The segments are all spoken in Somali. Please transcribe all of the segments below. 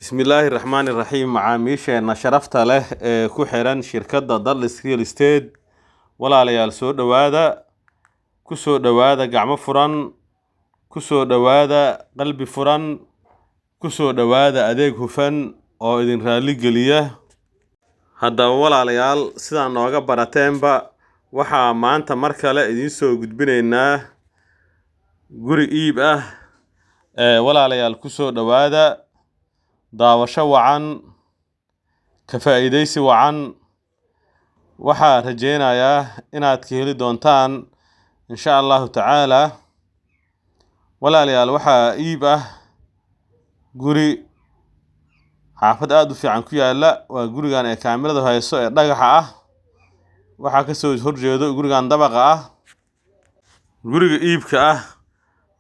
بسم الله الرحمن الرحيم macaamiisheena sharafta leh ee ku xiran shirkadda Dallas Real Estate walaalayaal ku soo dhawaada gacmo furan ku soo dhawaada qalbi furan ku soo dhawaada adeeg hufan oo idin raali geliya haddaba walaalayaal sidaan nooga barateenba waxaa maanta mar kale idin soo gudbinaynaa guri iib ah walaalayaal ku soo dhawaada daawasho wacan ka faa'iidaysi wacan waxaa rajaynayaa inaad ka heli doontaan insha Allahu tacaala walaalayaal waxaa iib ah guri xaafad aad u fiican ku yaala waa gurigan ee kaamiradu hayso ee dhagaxa ah waxaa ka soo horjeedo gurigan dabaqa ah guriga iibka ah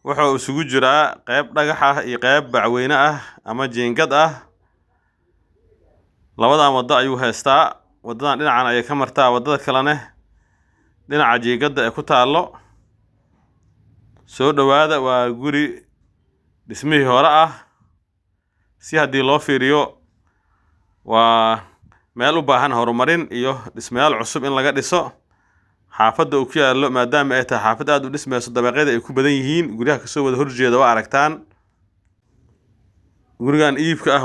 waxa uu isugu jiraa qayb dhagax ah iyo qayb bacweyne ah ama jeengad ah labadan waddo ayuu haystaa wadadan dhinacan ayay ka martaa wadada kalena dhinaca jeegadda ee ku taalo soo dhawaada waa guri dhismihii hore ah si haddii loo fiiriyo waa meel u baahan horumarin iyo dhismayaal cusub in laga dhiso xaafadda uu ku yaalo maadaama ay tahay xaafad aad u dhismayso dabaqyada ay ku badan yihiin guryaha kasoo wada horjeeda waa aragtaan gurigan iibka ah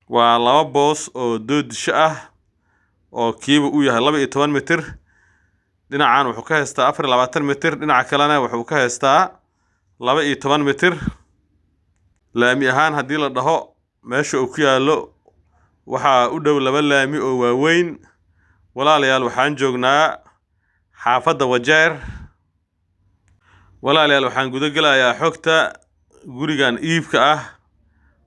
waa laba boos oo doodisho ah oo kiiba uu yahay 12 mitir dhinacan wuxuu ka haystaa 24 mitir dhinaca kalena wuxuu ka haystaa 12 mitir laami ahaan haddii la dhaho meesha uu ku yaalo waxaa u dhow laba laami oo waaweyn walaalayaal waxaan joognaa xaafadda Wajeer walaalayaal waxaan guda gelayaa xogta gurigan iibka ah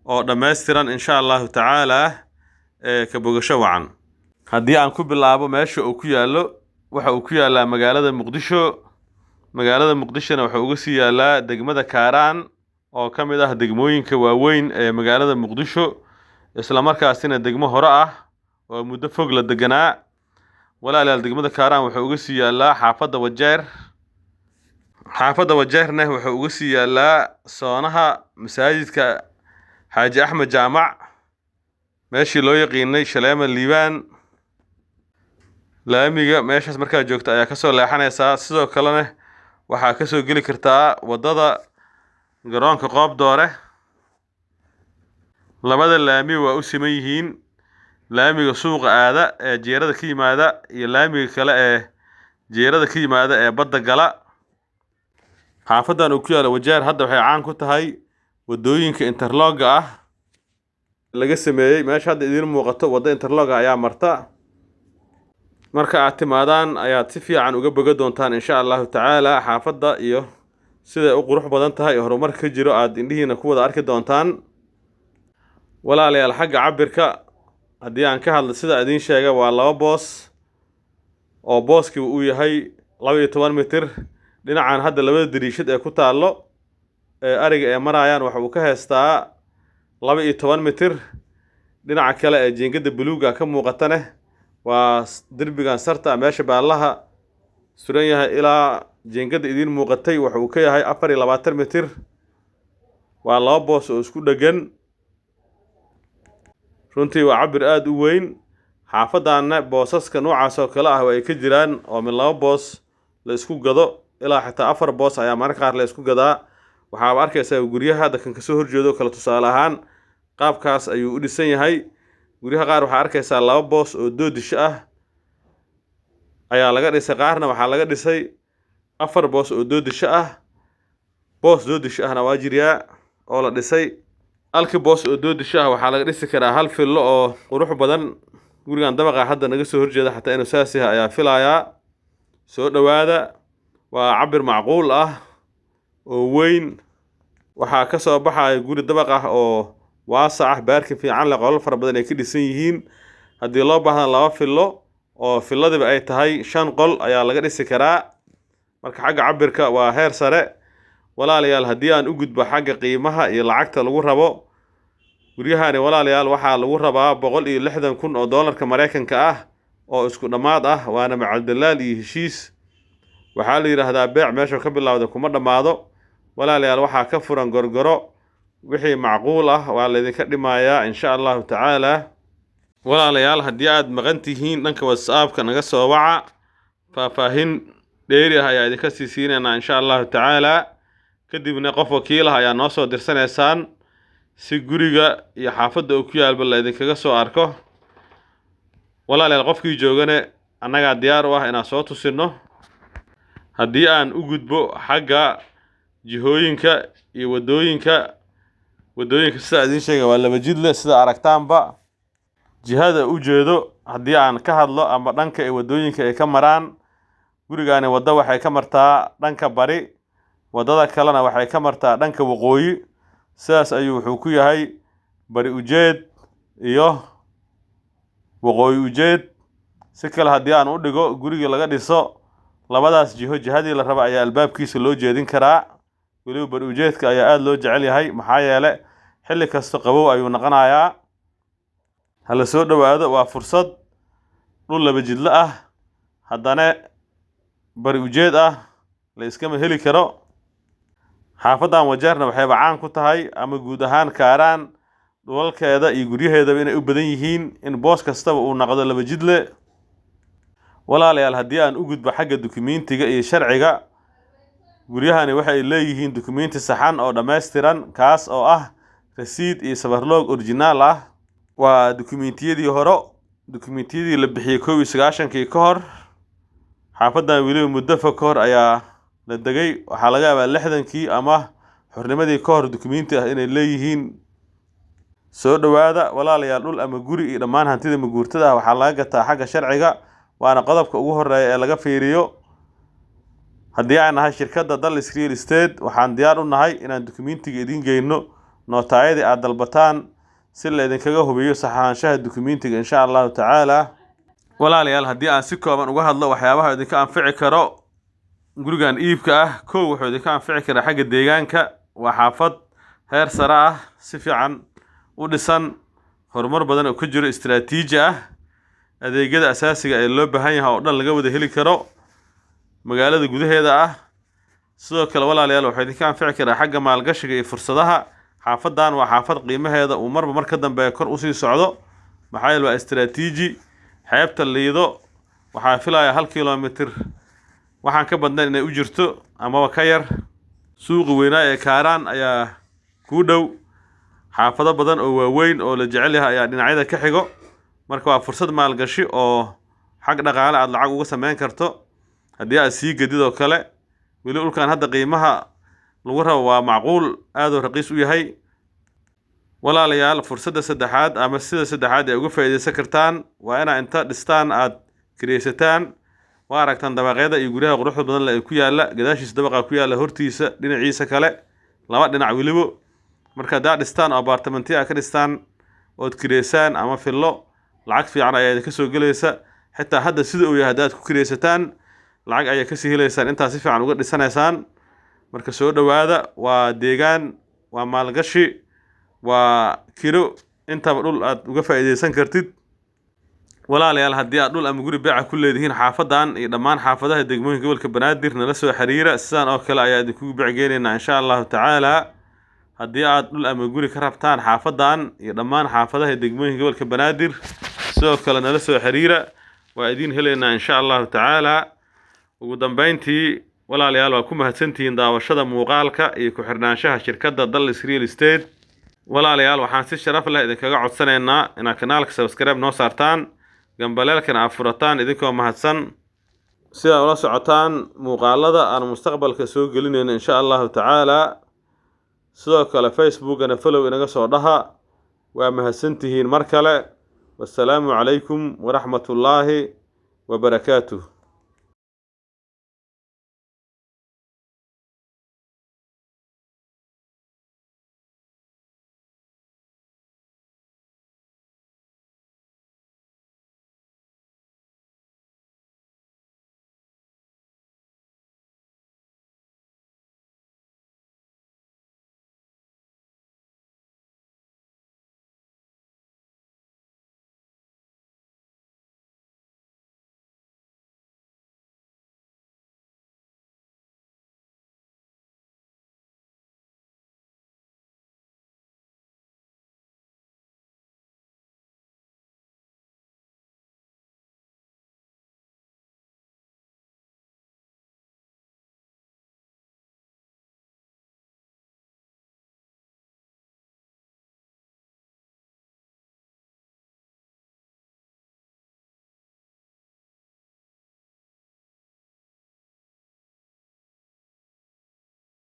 oo dhameystiran insha Allahu tacaala ka bogasho wacan haddii aan ku bilaabo meesha uu ku yaalo waxa uu ku yaalaa magaalada Muqdishona waxa uu uga sii yaalaa degmada Kaaraan oo ka mid ah degmooyinka waaweyn ee magaalada Muqdisho isla markaasina degmo hore ah oo muddo fog la deganaa walaalayaal degmada Kaaraan waxa uu uga sii yaalaa xaafadda Wajeerna waxa uu uga sii yaalaa soonaha masaajidka Xaaji Axmed Jaamac meeshii loo yaqiinay Shaleema Liibaan laamiga meeshaas markaa joogta ayaa ka soo leexanaysaa sidoo kalena waxaa ka soo geli kartaa wadada garoonka Qoob Doore labada laami waa u siman yihiin laamiga suuqa aada ee jeerada ka yimaada iyo laamiga kale ee jeerada ka yimaada ee badda gala xaafadan uu ku yaalo Wajeer hadda waxay caan ku tahay wadooyinka interlog ah laga sameeyay meesha hadda idin muuqato waddo interlog ayaa marta marka aad timaadaan ayaad si fiican uga boga doontaan insha Allahu tacaala xaafadda iyo sida u qurux badan tahay horumar ka jiro aad indhihiina ku wada arki doontaan walaalayaal xagga cabirka haddii aan ka hadlo sida idin sheegay waa laba boos oo booskii uu yahay 12 mitir dhinacan hadda labada dariishad ee ku taalo ariga ee marayaan waxa uu ka haystaa 12 mitir dhinaca kale ee jeengada buluuga ka muuqatana waa derbigan sarta meesha baalaha suran yahay ilaa jeengada idin muuqatay waxa uu ka yahay 24 mitir waa laba boos oo isku dhagan runtii waa cabir aad u weyn xaafadana boosaska noocaas oo kale ah way ka jiraan oo min laba boos la isku gado ilaa xitaa 4 boos ayaa marka qaar la isku gadaa waxaa arkaysaa guryaha hadda kan ka soo horjeedo kala tusaale ahaan qaabkaas ayuu u dhisan yahay guryaha qaar waxaa arkaysaa laba boos oo doodisho ah ayaa laga dhisay qaarna waxaa laga dhisay 4 boos oo doodisho ah boos doodisho ahna waa jiryaa oo la dhisay halka boos oo doodisho ah waxaa laga dhisi karaa hal fillo oo qurux badan gurigan dabaqa hadda naga soo horjeeda xataa inuu saas yahay ayaa filayaa soo dhawaada waa cabir macquul ah oo weyn waxaa ka soo baxaya guri dabaq ah oo waasac ah baarka fiican leh qolal fara badan ay ka dhisan yihiin haddii loo baahdo laba fillo oo filladiba ay tahay 5 qol ayaa laga dhisi karaa marka xagga cabirka waa heer sare walaalayaal haddii aan u gudbo xagga qiimaha iyo lacagta lagu rabo guryahani walaalayaal waxaa lagu rabaa 160,000 oo doolarka Mareykanka ah oo isku dhamaad ah waana macal dalaal iyo heshiis waxaa la yiraahdaa beec meesha ka bilowda kuma dhamaado walaalayaal waxaa ka furan gorgoro wixii macquul ah waa la idinka dhimayaa insha allahu tacaala. walaalayaal haddii aad maqan tihiin dhanka whatsappka naga soo waca, faahfaahin dheeri ah ayaa idinka sii siinaynaa insha allahu tacaala. kadibna qof wakiil ah ayaa noo soo dirsanaysaan si guriga iyo xaafadda uu ku yaalba la idinkaga soo arko. walaalayaal qofkii joogane annagaa diyaar u ah inaan soo tusinno. haddii aan u gudbo xagga jihooyinka iyo waddooyinka sida idin sheegay waa laba jidle sida aragtaanba. jihada u jeedo haddii aan ka hadlo ama dhanka ee waddooyinka ay ka maraan, gurigaani waddo waxay ka martaa dhanka bari, waddada kalena waxay ka martaa dhanka waqooyi. sidaas ayuu wuxuu ku yahay bari ujeed iyo waqooyi ujeed. si kale haddii aan u dhigo, guriga laga dhiso labadaas jiho jihadii la raba ayaa albaabkiisa loo jeedin karaa. weliba bari ujeedka ayaa aada loo jecel yahay, maxaa yeele xilli kasta qabow ayuu noqonayaa. hala soo dhowaado, waa fursad dhul laba jidle ah haddana bari ujeed ah la iskama heli karo. xaafaddan Wajeerna waxayba caan ku tahay ama guud ahaan Kaaraan dhulalkeeda iyo guryaheedaba inay u badan yihiin in boos kastaba uu noqdo laba jidle. walaalayaal haddii aan u gudbo xagga dukumiintiga iyo sharciga, guryahani waxay leeyihiin dukumiinti saxan oo dhammaystiran, kaas oo ah rasiid iyo sabarloog originaal ah. waa dukumiintiyadii hore, dukumiintiyadii la bixiyey 1991 ka hor. xaafaddan weliba muddo fog ka hor ayaa la degay, waxaa laga yaabaa 60kii ama xornimadii ka hor dukumiinti ah inay leeyihiin. soo dhowaada walaalayaal, dhul ama guri iyo dhammaan hantida maguurtada ah waxaa laga gataa xagga sharciga, waana qodobka ugu horeeya ee laga fiiriyo. haddii aan nahay shirkadda Dallas Real Estate, waxaan diyaar u nahay inaan dukumiintiga idin geyno nootaayadii aad dalbataan si la idinkaga hubiyo saxaanshaha dukumiintiga insha allahu tacaala. walaalayaal haddii aan si kooban uga hadlo waxyaabaha idinka anfici karo gurigan iibka ah, kow wuxuu idinka anfici karaa xagga deegaanka. waa xaafad heer sare ah, si fiican u dhisan, horumar badan oo ka jiro, istiraatiiji ah, adeegyada asaasiga ee loo baahan yahay oo dhan laga wada heli karo magaalada gudaheeda ah. sidoo kale walaalayaal wuxuu idinka anfici karaa xagga maalgashiga iyo fursadaha. xaafaddan waa xaafad qiimaheeda uu marba mar ka dambeeya kor usii socdo, maxaa yeele waa istiraatiiji. xeebta Liido waxaa filayaa 1 kiiloomitir waxaan ka badnayn inay u jirto amaba ka yar. suuqa weynaa ee Kaaraan ayaa ku dhow. xaafado badan oo waaweyn oo la jecel yahay ayaa dhinacyada ka xigo. marka waa fursad maalgashi oo xag dhaqaale aad lacag uga samayn karto haddii aad sii gedid oo kale. weli dhulkan hadda qiimaha lagu rabo waa macquul, aad u raqiis u yahay. walaalayaal fursadda saddexaad ama sida saddexaad ee uga faa'iideysan kartaan waa inaa inta dhistaan aad kireysataan. waa aragtaan dabaqyada iyo guryaha quruxda badan leh ee ku yaala gadaashiisa, dabaqa ku yaala hortiisa, dhinaciisa kale, laba dhinac weliba. marka haddaad dhistaan oo apartmentiya ka dhistaan ood kireysaan ama fillo, lacag fiican ayaa idinka soo gelaysa. xitaa hadda sida uu yahay haddaad ku kireysataan lacag ayaa kasii helaysaan, intaa si fiican uga dhisanaysaan. marka soo dhowaada, waa deegaan, waa maalgashi, waa kiro, intaba dhul aad uga faa'iideysan kartid. walaalayaal haddii aad dhul ama guri beeca ku leedihiin xaafaddan iyo dhammaan xaafadaha degmooyinka gobolka Banaadir, nala soo xiriira. sidaan oo kale ayaa idinkugu beecgeynaynaa insha allahu tacaala. haddii aad dhul ama guri ka rabtaan xaafaddan iyo dhammaan xaafadaha degmooyinka gobolka Banaadir, sidoo kale nala soo xiriira, waa idin helaynaa insha allahu tacaala. ugu dambeyntii walaalayaal waa ku mahadsantihiin daawashada muuqaalka iyo ku xirnaanshaha shirkadda Dallas Real Estate. walaalayaal waxaan si sharaf leh idinkaga codsanaynaa inaad kanaalka subscribe noo saartaan, gambaleelkana aad furataan idinkoo mahadsan, si aad ula socotaan muuqaalada aan mustaqbalka soo gelinayno insha allahu tacaala. sidoo kale facebookana follow inaga soo dhaha. waa mahadsantihiin mar kale. wassalaamu calaykum waraxmatullaahi wabarakaatuh.